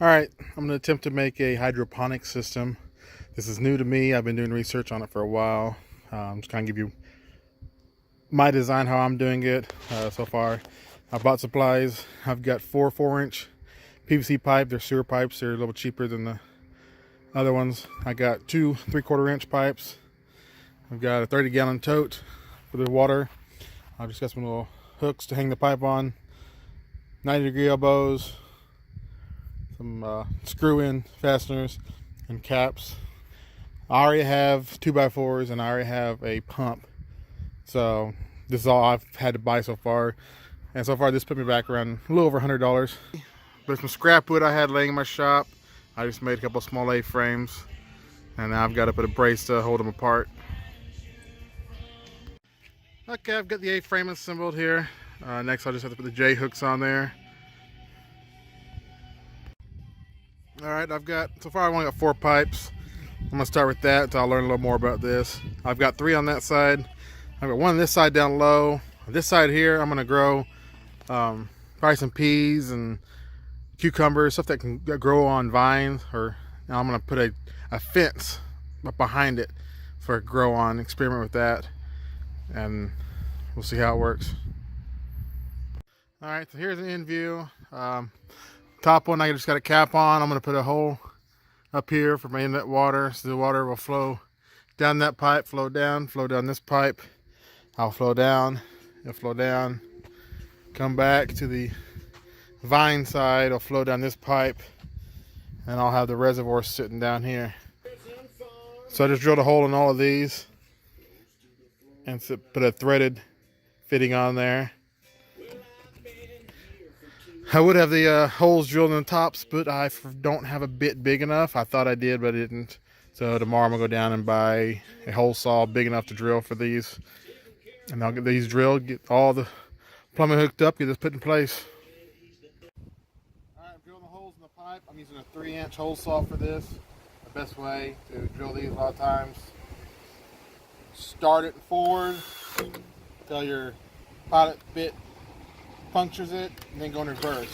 Alright, I'm going to attempt to make a hydroponic system. This is new to me. I've been doing research on it for a while. Just kind of give you my design, how I'm doing it so far. I bought supplies. I've got 4-inch PVC pipe. They're sewer pipes. They're a little cheaper than the other ones. I got 2 3/4-inch pipes. I've got a 30-gallon tote for the water. I've just got some little hooks to hang the pipe on. 90-degree elbows. Some screw-in fasteners and caps. I already have 2x4s and I already have a pump. So this is all I've had to buy so far. And so far this put me back around a little over $100. There's some scrap wood I had laying in my shop. I just made a couple small A-frames. And now I've got to put a brace to hold them apart. Okay, I've got the A-frame assembled here. Next I'll just have to put the J-hooks on there. Alright, so far I've only got 4 pipes. I'm going to start with that until I learn a little more about this. I've got 3 on that side. I've got 1 on this side down low. This side here, I'm going to grow probably some peas and cucumbers, stuff that can grow on vines. Or now I'm going to put a fence up behind it for it to grow on, experiment with that. And we'll see how it works. Alright, so here's an end view. Top one I just got a cap on. I'm going to put a hole up here for my inlet water, so the water will flow down that pipe, flow down this pipe. I'll flow down, it'll flow down, come back to the vine side, it'll flow down this pipe, and I'll have the reservoir sitting down here. So I just drilled a hole in all of these and put a threaded fitting on there. I would have the holes drilled in the tops, but I don't have a bit big enough. I thought I did, but I didn't. So tomorrow I'm going to go down and buy a hole saw big enough to drill for these. And I'll get these drilled, get all the plumbing hooked up, get this put in place. Alright, I'm drilling the holes in the pipe. I'm using a 3-inch hole saw for this. The best way to drill these a lot of times. Start it forward until your pilot bit punctures it, and then go in reverse.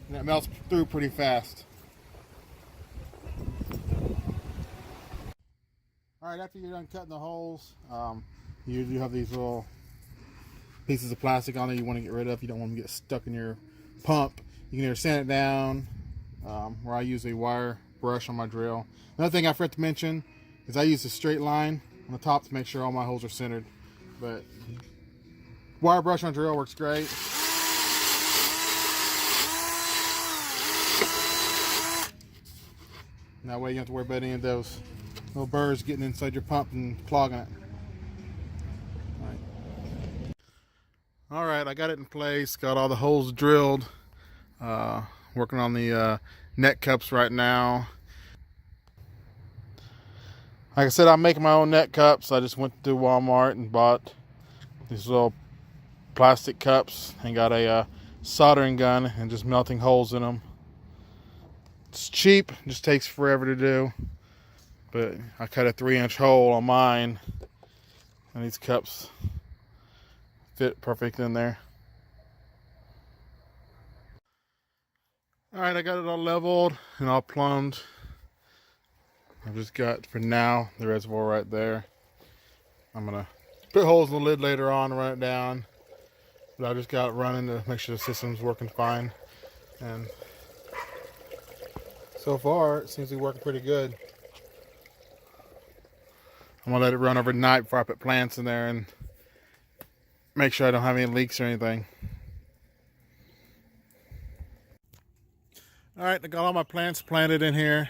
And that melts through pretty fast. Alright, after you're done cutting the holes, you have these little pieces of plastic on there you want to get rid of. You don't want them to get stuck in your pump. You can either sand it down, or I use a wire brush on my drill. Another thing I forgot to mention is I use a straight line on the top to make sure all my holes are centered. But wire brush on drill works great. And that way you don't have to worry about any of those little burrs getting inside your pump and clogging it. Alright, I got it in place, got all the holes drilled. Working on the net cups right now. Like I said, I'm making my own net cups. I just went to Walmart and bought these little plastic cups and got a soldering gun and just melting holes in them. It's cheap, just takes forever to do. But I cut a 3-inch hole on mine and these cups fit perfect in there. Alright, I got it all leveled and all plumbed. I've just got, for now, the reservoir right there. I'm going to put holes in the lid later on and run it down. But I just got it running to make sure the system's working fine. And so far, it seems to be working pretty good. I'm going to let it run overnight before I put plants in there and make sure I don't have any leaks or anything. Alright, I got all my plants planted in here.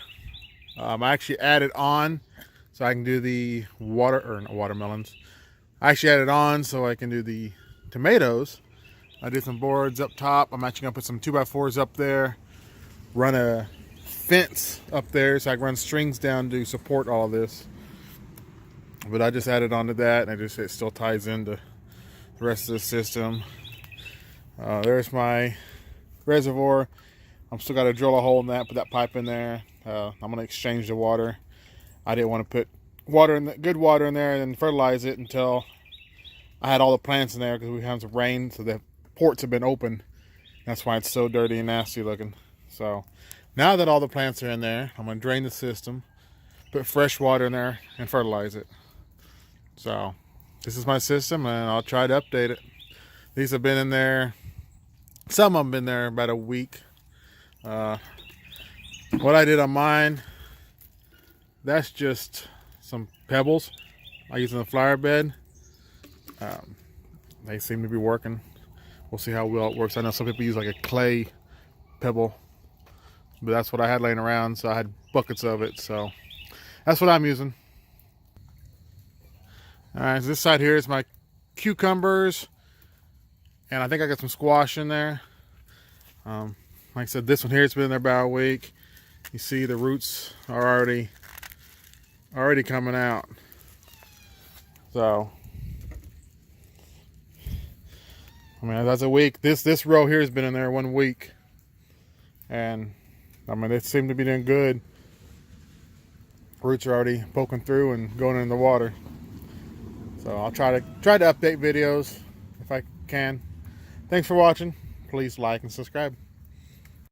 I actually added on so I can do the watermelons. I actually added on so I can do the tomatoes. I did some boards up top. I'm actually going to put some 2x4s up there. Run a fence up there so I can run strings down to support all of this. But I just added on to that, and it still ties into the rest of the system. There's my reservoir. I'm still got to drill a hole in that, put that pipe in there. I'm going to exchange the water. I didn't want to put good water in there and then fertilize it until I had all the plants in there because we had some rain, so the ports have been open. That's why it's so dirty and nasty looking. So now that all the plants are in there, I'm gonna drain the system, put fresh water in there, and fertilize it. So this is my system, and I'll try to update it. These have been in there, some of them been there about a week. What I did on mine, that's just some pebbles I use in the flower bed. They seem to be working. We'll see how well it works. I know some people use like a clay pebble, but that's what I had laying around, so I had buckets of it, so that's what I'm using. All right, so this side here is my cucumbers, and I think I got some squash in there. Like I said, this one here has been in there about a week. You see the roots are already coming out. So I mean, that's a week. This row here has been in there 1 week, and I mean, they seem to be doing good. Roots are already poking through and going in the water. So I'll try to update videos if I can. Thanks for watching. Please like and subscribe.